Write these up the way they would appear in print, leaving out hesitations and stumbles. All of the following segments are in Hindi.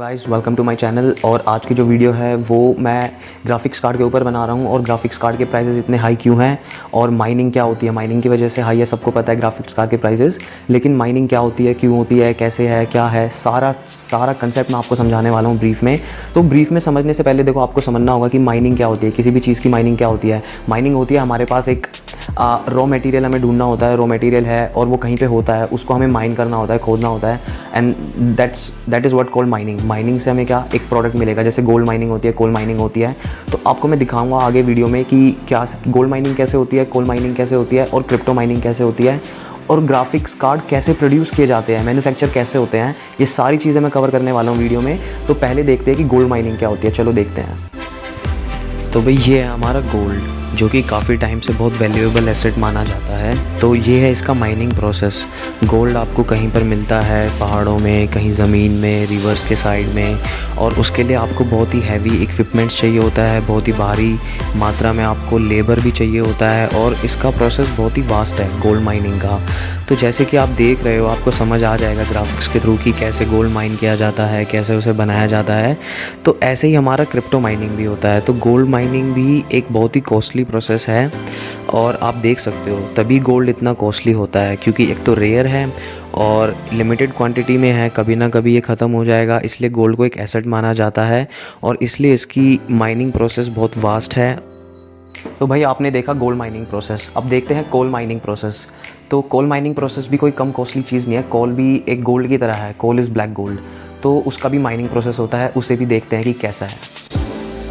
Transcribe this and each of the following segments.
Guys, welcome to my channel. और आज की जो वीडियो है वो मैं ग्राफिक्स कार्ड के ऊपर बना रहा हूँ। और ग्राफिक्स कार्ड के प्राइसेस इतने हाई क्यों हैं और माइनिंग क्या होती है, माइनिंग की वजह से हाई है, सबको पता है ग्राफिक्स कार्ड के प्राइसेस। लेकिन माइनिंग क्या होती है, क्यों होती है, कैसे है, क्या है, सारा कंसेप्ट मैं आपको समझाने वाला हूँ ब्रीफ में। तो ब्रीफ में समझने से पहले देखो, आपको समझना होगा कि माइनिंग क्या होती है, किसी भी चीज़ की माइनिंग क्या होती है। माइनिंग होती है हमारे पास एक रॉ मटेरियल हमें ढूंढना होता है, रॉ मटेरियल है और वो कहीं पे होता है, उसको हमें माइन करना होता है, खोदना होता है। And that is what called mining. Mining से हमें क्या एक प्रोडक्ट मिलेगा, जैसे गोल्ड माइनिंग होती है, कोल माइनिंग होती है। तो आपको मैं दिखाऊंगा आगे वीडियो में कि क्या गोल्ड माइनिंग कैसे होती है, कोल माइनिंग कैसे होती है और क्रिप्टो माइनिंग कैसे होती है, और ग्राफिक्स कार्ड कैसे प्रोड्यूस किए जाते हैं, मैन्युफैक्चर कैसे होते हैं। ये सारी चीज़ें मैं कवर करने वाला हूँ वीडियो में। तो पहले देखते हैं कि गोल्ड माइनिंग क्या होती है, चलो देखते हैं। तो भाई ये है हमारा गोल्ड, जो कि काफ़ी टाइम से बहुत वैल्यूएबल एसेट माना जाता है। तो ये है इसका माइनिंग प्रोसेस। गोल्ड आपको कहीं पर मिलता है, पहाड़ों में, कहीं ज़मीन में, रिवर्स के साइड में, और उसके लिए आपको बहुत ही हैवी इक्विपमेंट्स चाहिए होता है, बहुत ही भारी मात्रा में आपको लेबर भी चाहिए होता है। और इसका प्रोसेस बहुत ही वास्ट है गोल्ड माइनिंग का। तो जैसे कि आप देख रहे हो, आपको समझ आ जाएगा ग्राफिक्स के थ्रू कि कैसे गोल्ड माइन किया जाता है, कैसे उसे बनाया जाता है। तो ऐसे ही हमारा क्रिप्टो माइनिंग भी होता है। तो गोल्ड माइनिंग भी एक बहुत ही कॉस्टली प्रोसेस है, और आप देख सकते हो तभी गोल्ड इतना कॉस्टली होता है, क्योंकि एक तो रेयर है और लिमिटेड क्वांटिटी में है, कभी ना कभी ये ख़त्म हो जाएगा। इसलिए गोल्ड को एक एसेट माना जाता है और इसलिए इसकी माइनिंग प्रोसेस बहुत वास्ट है। तो भाई आपने देखा गोल्ड माइनिंग प्रोसेस, अब देखते हैं कोल माइनिंग प्रोसेस। तो कोल माइनिंग प्रोसेस भी कोई कम कॉस्टली चीज़ नहीं है। कोल भी एक गोल्ड की तरह है, कोल इज़ ब्लैक गोल्ड। तो उसका भी माइनिंग प्रोसेस होता है, उसे भी देखते हैं कि कैसा है।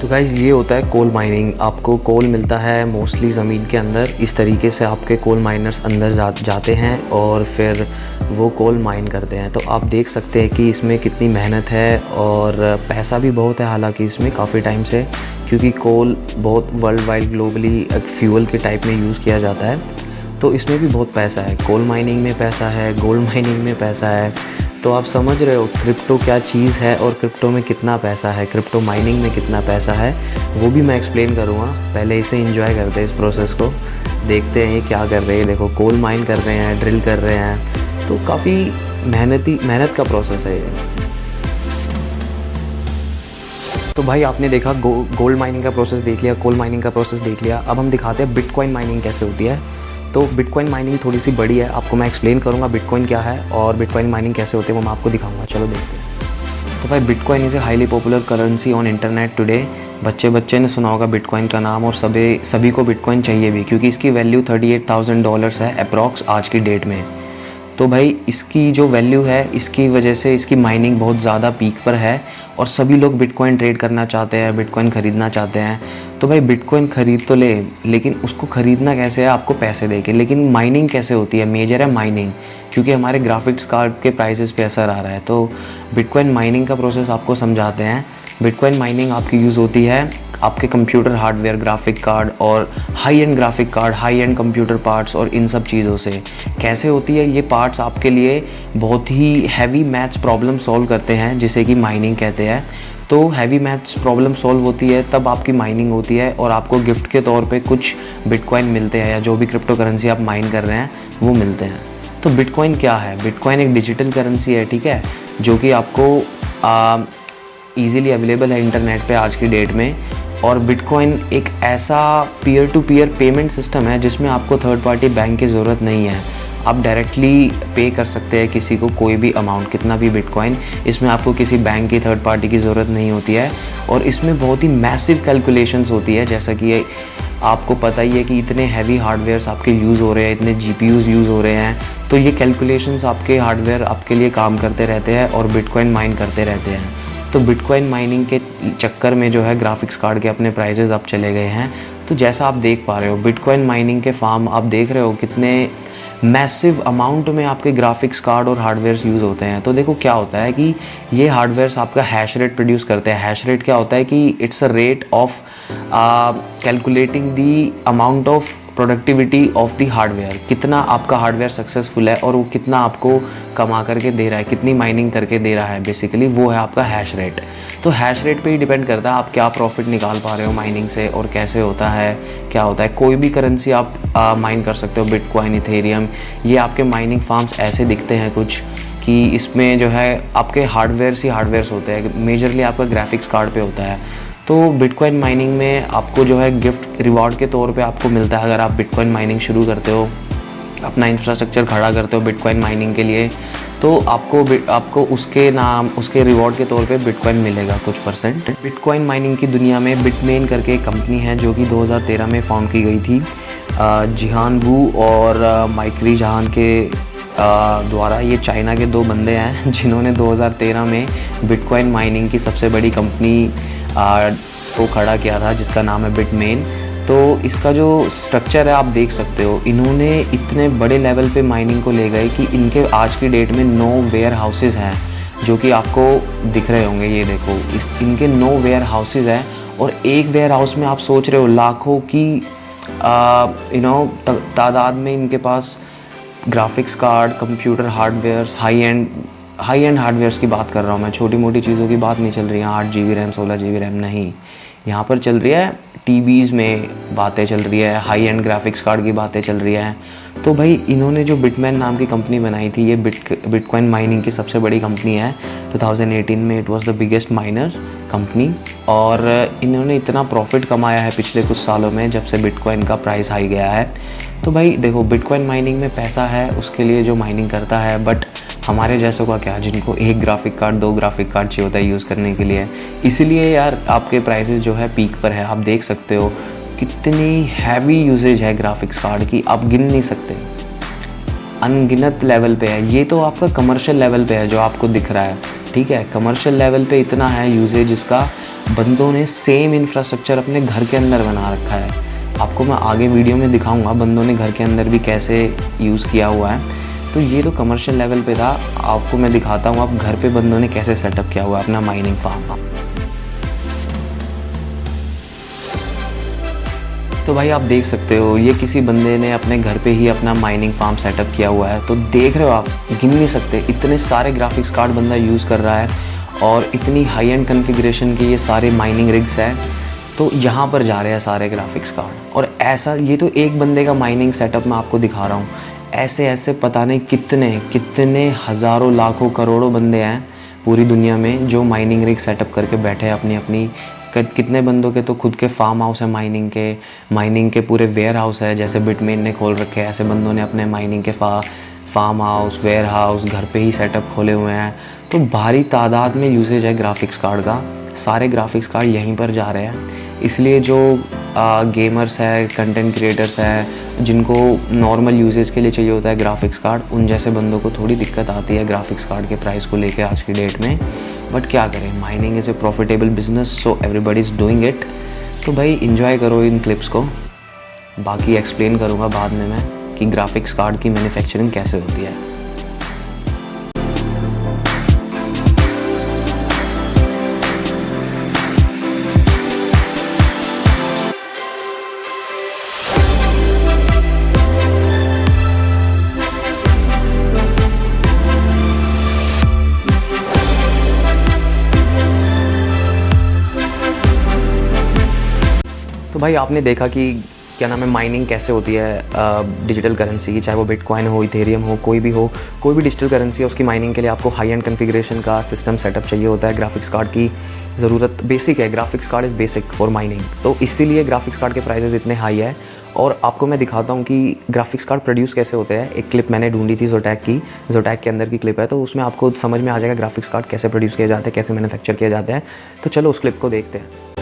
तो गाइज़ ये होता है कोल माइनिंग। आपको कोल मिलता है मोस्टली ज़मीन के अंदर। इस तरीके से आपके कोल माइनर्स अंदर जाते हैं और फिर वो कोल माइन करते हैं। तो आप देख सकते हैं कि इसमें कितनी मेहनत है और पैसा भी बहुत है हालांकि इसमें काफ़ी टाइम से, क्योंकि कोल बहुत वर्ल्ड वाइड ग्लोबली एक फ्यूल के टाइप में यूज़ किया जाता है। तो इसमें भी बहुत पैसा है, कोल माइनिंग में पैसा है, गोल्ड माइनिंग में पैसा है। तो आप समझ रहे हो क्रिप्टो क्या चीज़ है और क्रिप्टो में कितना पैसा है, क्रिप्टो माइनिंग में कितना पैसा है, वो भी मैं एक्सप्लेन करूँगा। पहले इसे एंजॉय करते हैं, इस प्रोसेस को देखते हैं ये क्या कर रहे हैं। देखो कोल माइन कर रहे हैं, ड्रिल कर रहे हैं, तो काफ़ी मेहनत का प्रोसेस है ये। तो भाई आपने देखा गोल्ड माइनिंग का प्रोसेस देख लिया, कोल माइनिंग का प्रोसेस देख लिया। अब हम दिखाते हैं बिटकॉइन माइनिंग कैसे होती है। तो बिटकॉइन माइनिंग थोड़ी सी बड़ी है, आपको मैं एक्सप्लेन करूँगा बिटकॉइन क्या है और बिटकॉइन माइनिंग कैसे होती है, वो मैं आपको दिखाऊंगा। चलो देखते हैं। तो भाई bitcoin is a highly popular currency on internet today. बच्चे ने सुना होगा बिटकॉइन का नाम, और सभी को बिटकॉइन चाहिए भी, क्योंकि इसकी वैल्यू $38,000 है अप्रॉक्स आज की डेट में। तो भाई इसकी जो वैल्यू है, इसकी वजह से इसकी माइनिंग बहुत ज़्यादा पीक पर है और सभी लोग बिटकॉइन ट्रेड करना चाहते हैं, बिटकॉइन ख़रीदना चाहते हैं। तो भाई बिटकॉइन ख़रीद तो ले, लेकिन उसको ख़रीदना कैसे है, आपको पैसे देके। लेकिन माइनिंग कैसे होती है, मेजर है माइनिंग, क्योंकि हमारे ग्राफिक्स कार्ड के प्राइसेस पे असर आ रहा है। तो बिटकॉइन माइनिंग का प्रोसेस आपको समझाते हैं। बिटकॉइन माइनिंग आपकी यूज़ होती है आपके कंप्यूटर हार्डवेयर, ग्राफिक कार्ड और high and graphic card, high and computer parts और इन सब चीज़ों से। कैसे होती है ये पार्ट्स आपके लिए बहुत ही हैवी मैथ्स प्रॉब्लम सॉल्व करते हैं, जिसे कि माइनिंग कहते हैं। तो हैवी मैथ्स प्रॉब्लम सॉल्व होती है तब आपकी माइनिंग होती है और आपको गिफ्ट के तौर पे कुछ बिटकॉइन मिलते हैं, या जो भी क्रिप्टो करेंसी आप माइन कर रहे हैं वो मिलते हैं। तो बिटकॉइन क्या है? बिटकॉइन एक डिजिटल करेंसी है, ठीक है, जो कि आपको ईज़िली अवेलेबल है इंटरनेट पे आज की डेट में। और बिटकॉइन एक ऐसा peer to peer payment system है जिसमें आपको थर्ड पार्टी बैंक की ज़रूरत नहीं है। आप डायरेक्टली पे कर सकते हैं किसी को कोई भी अमाउंट, कितना भी बिटकॉइन। इसमें आपको किसी बैंक की, थर्ड पार्टी की ज़रूरत नहीं होती है। और इसमें बहुत ही मैसिव कैलकुलेशंस होती है, जैसा कि आपको पता ही है कि इतने हैवी हार्डवेयर्स आपके यूज़ हो रहे हैं, इतने GPUs यूज़ हो रहे हैं। तो ये कैलकुलेशंस आपके हार्डवेयर आपके लिए काम करते रहते हैं और बिटकॉइन माइन करते रहते हैं। तो बिटकॉइन माइनिंग के चक्कर में जो है ग्राफिक्स कार्ड के अपने प्राइसेस अब चले गए हैं। तो जैसा आप देख पा रहे हो बिटकॉइन माइनिंग के फार्म आप देख रहे हो कितने मैसिव अमाउंट में आपके ग्राफिक्स कार्ड और हार्डवेयर्स यूज़ होते हैं। तो देखो क्या होता है कि ये हार्डवेयर्स आपका हैश रेट प्रोड्यूस करते हैं। हैश रेट क्या होता है कि it's a rate of calculating the amount of productivity of the hardware. कितना आपका हार्डवेयर सक्सेसफुल है और वो कितना आपको कमा करके दे रहा है, कितनी माइनिंग करके दे रहा है, बेसिकली वो है आपका हैश रेट। तो हैश रेट पे ही डिपेंड करता है आप क्या प्रॉफिट निकाल पा रहे हो माइनिंग से और कैसे होता है, क्या होता है। कोई भी करेंसी आप माइन कर सकते हो, बिटकॉइन, इथेरियम, ये आपके माइनिंग फार्म्स ऐसे दिखते हैं कुछ। कि इसमें जो है आपके हार्डवेयर्स ही हार्डवेयर्स होते हैं, मेजरली आपका ग्राफिक्स कार्ड पे होता है। तो बिटकॉइन माइनिंग में आपको जो है गिफ्ट रिवॉर्ड के तौर पे आपको मिलता है, अगर आप बिटकॉइन माइनिंग शुरू करते हो, अपना इंफ्रास्ट्रक्चर खड़ा करते हो बिटकॉइन माइनिंग के लिए, तो आपको उसके रिवॉर्ड के तौर पे बिटकॉइन मिलेगा कुछ परसेंट। बिटकॉइन माइनिंग की दुनिया में बिटमेन करके एक कंपनी है जो कि 2013 में फाउंड की गई थी, जिहान वू और माइकरी जहान के द्वारा। ये चाइना के दो बंदे हैं जिन्होंने 2013 में बिटकॉइन माइनिंग की सबसे बड़ी कंपनी को खड़ा किया था, जिसका नाम है बिटमेन। तो इसका जो स्ट्रक्चर है आप देख सकते हो, इन्होंने इतने बड़े लेवल पे माइनिंग को ले गए कि इनके आज की डेट में 9 वेयर हाउसेज़ हैं, जो कि आपको दिख रहे होंगे। ये देखो, इनके 9 वेयर हाउसेज़ हैं, और एक वेयर हाउस में आप सोच रहे हो लाखों की तादाद में इनके पास graphics card, computer hardwares, high end hardwares की बात कर रहा हूँ मैं, छोटी मोटी चीज़ों की बात नहीं चल रही है। 8 GB रैम, 16 GB रैम नहीं, यहाँ पर चल रही है टीवीज़ में बातें चल रही है, हाई एंड ग्राफिक्स कार्ड की बातें चल रही हैं। तो भाई इन्होंने जो बिटमैन नाम की कंपनी बनाई थी, ये बिटकॉइन माइनिंग की सबसे बड़ी कंपनी है। 2018 में it was the biggest minor company, और इन्होंने इतना प्रॉफिट कमाया है पिछले कुछ सालों में जब से बिटकॉइन का प्राइस हाई गया है। तो भाई देखो, बिटकॉइन माइनिंग में पैसा है उसके लिए जो माइनिंग करता है, बट हमारे जैसों का क्या, जिनको एक ग्राफिक कार्ड, 2 ग्राफिक कार्ड चाहिए होता है यूज़ करने के लिए। इसीलिए यार आपके प्राइसेस जो है पीक पर है। आप देख सकते हो कितनी हैवी यूजेज है ग्राफिक्स कार्ड की, आप गिन नहीं सकते, अनगिनत लेवल पे है। ये तो आपका कमर्शियल लेवल पे है जो आपको दिख रहा है, ठीक है। कमर्शियल लेवल पे इतना है यूजेज इसका, बंदों ने सेम इंफ्रास्ट्रक्चर अपने घर के अंदर बना रखा है। आपको मैं आगे वीडियो में दिखाऊंगा बंदों ने घर के अंदर भी कैसे यूज़ किया हुआ है। तो ये तो कमर्शियल लेवल पे था, आपको मैं दिखाता हूँ आप घर पे बंदों ने कैसे सेटअप किया हुआ है अपना माइनिंग फार्म। तो भाई आप देख सकते हो, ये किसी बंदे ने अपने घर पे ही अपना माइनिंग फार्म सेटअप किया हुआ है। तो देख रहे हो आप, गिन नहीं सकते, इतने सारे ग्राफिक्स कार्ड बंदा यूज़ कर रहा है, और इतनी हाई एंड कन्फिग्रेशन के ये सारे माइनिंग रिग्स हैं। तो यहाँ पर जा रहे हैं सारे ग्राफिक्स कार्ड, और ऐसा, ये तो एक बंदे का माइनिंग सेटअप मैं आपको दिखा रहा हूँ। ऐसे पता नहीं कितने हज़ारों, लाखों, करोड़ों बंदे हैं पूरी दुनिया में जो माइनिंग रिग सेटअप करके बैठे हैं अपनी। कितने बंदों के तो खुद के फार्म हाउस है माइनिंग के पूरे वेयर हाउस है, जैसे बिटमेन ने खोल रखे हैं, ऐसे बंदों ने अपने माइनिंग के फार्म हाउस, वेयर हाउस घर पे ही सेटअप खोले हुए हैं। तो भारी तादाद में यूसेज है ग्राफिक्स कार्ड का, सारे ग्राफिक्स कार्ड यहीं पर जा रहे हैं। इसलिए जो गेमर्स है, कंटेंट क्रिएटर्स है, जिनको नॉर्मल यूजेज के लिए चाहिए होता है ग्राफिक्स कार्ड, उन जैसे बंदों को थोड़ी दिक्कत आती है ग्राफिक्स कार्ड के प्राइस को लेके आज की डेट में। बट क्या करें, mining is a profitable business, so everybody is doing it. तो भाई इंजॉय करो इन क्लिप्स को, बाकी एक्सप्लेन करूँगा बाद में मैं कि ग्राफिक्स कार्ड की मैन्युफैक्चरिंग कैसे होती है। तो भाई आपने देखा कि क्या नाम है, माइनिंग कैसे होती है डिजिटल करेंसी की, चाहे वो बिटकॉइन हो, इथेरियम हो, कोई भी डिजिटल करेंसी है, उसकी माइनिंग के लिए आपको हाई एंड कॉन्फ़िगरेशन का सिस्टम सेटअप चाहिए होता है। ग्राफिक्स कार्ड की ज़रूरत बेसिक है, graphics card is basic for mining. तो इसीलिए ग्राफिक्स कार्ड के प्राइसेस इतने हाई है। और आपको मैं दिखाता हूँ कि ग्राफिक्स कार्ड प्रोड्यूस कैसे होते हैं। एक क्लिप मैंने ढूंढी थी जोटैक के अंदर की क्लिप है, तो उसमें आपको समझ में आ जाएगा ग्राफिक्स कार्ड कैसे प्रोड्यूस किए जाते हैं, कैसे मैन्युफैक्चर किए जाते हैं। तो चलो उस क्लिप को देखते हैं।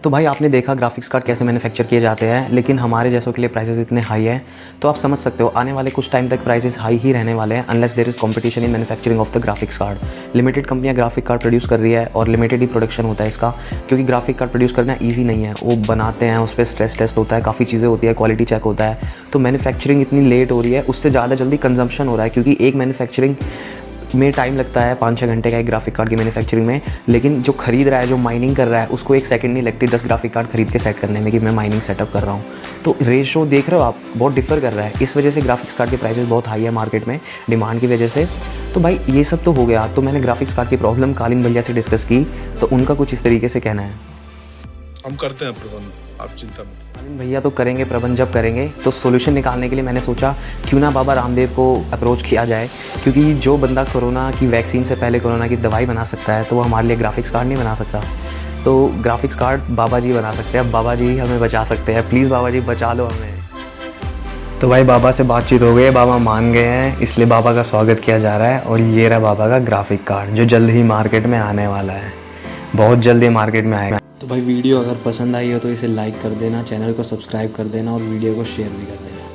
तो भाई आपने देखा ग्राफिक्स कार्ड कैसे मैन्युफैक्चर किए जाते हैं, लेकिन हमारे जैसों के लिए प्राइसेस इतने हाई हैं, तो आप समझ सकते हो आने वाले कुछ टाइम तक प्राइसेस हाई ही रहने वाले हैं unless there is competition in manufacturing of the graphics card. Limited कंपनियां ग्राफिक कार्ड प्रोड्यूस कर रही है और लिमिटेड ही प्रोडक्शन होता है इसका, क्योंकि ग्राफिक कार्ड प्रोड्यूस करना ईजी नहीं है। वो बनाते हैं, उस पर स्ट्रेस टेस्ट होता है, काफ़ी चीज़ें होती है, क्वालिटी चेक होता है, तो मैन्युफैक्चरिंग इतनी लेट हो रही है, उससे ज़्यादा जल्दी कंजम्पशन हो रहा है, क्योंकि एक मैन्युफैक्चरिंग में टाइम लगता है 5-6 घंटे का एक ग्राफिक कार्ड की मैन्युफैक्चरिंग में, लेकिन जो खरीद रहा है, जो माइनिंग कर रहा है, उसको 1 सेकंड नहीं लगती 10 ग्राफिक कार्ड खरीद के सेट करने में कि मैं माइनिंग सेटअप कर रहा हूँ। तो रेशो देख रहे हो आप, बहुत डिफर कर रहा है। इस वजह से ग्राफिक्स कार्ड के प्राइसेस बहुत हाई है मार्केट में, डिमांड की वजह से। तो भाई ये सब तो हो गया, तो मैंने ग्राफिक्स कार्ड की प्रॉब्लम कालीन भैया से डिस्कस की, तो उनका कुछ इस तरीके से कहना है। हम करते हैं प्रबंध, आप चिंता मत कालीन भैया तो करेंगे प्रबंध, जब करेंगे तो सोल्यूशन निकालने के लिए मैंने सोचा क्यों ना बाबा रामदेव को अप्रोच किया जाए, क्योंकि जो बंदा कोरोना की वैक्सीन से पहले कोरोना की दवाई बना सकता है, तो वो हमारे लिए ग्राफिक्स कार्ड नहीं बना सकता। तो ग्राफिक्स कार्ड बाबा जी बना सकते हैं। अब बाबा जी हमें बचा सकते हैं, प्लीज़ बाबा जी बचा लो हमें। तो भाई बाबा से बातचीत हो गई है, बाबा मान गए हैं, इसलिए बाबा का स्वागत किया जा रहा है। और ये रहा बाबा का ग्राफिक कार्ड, जो जल्द ही मार्केट में आने वाला है, बहुत जल्द ही मार्केट में आएगा। तो भाई वीडियो अगर पसंद आई हो तो इसे लाइक कर देना, चैनल को सब्सक्राइब कर देना और वीडियो को शेयर भी कर देना।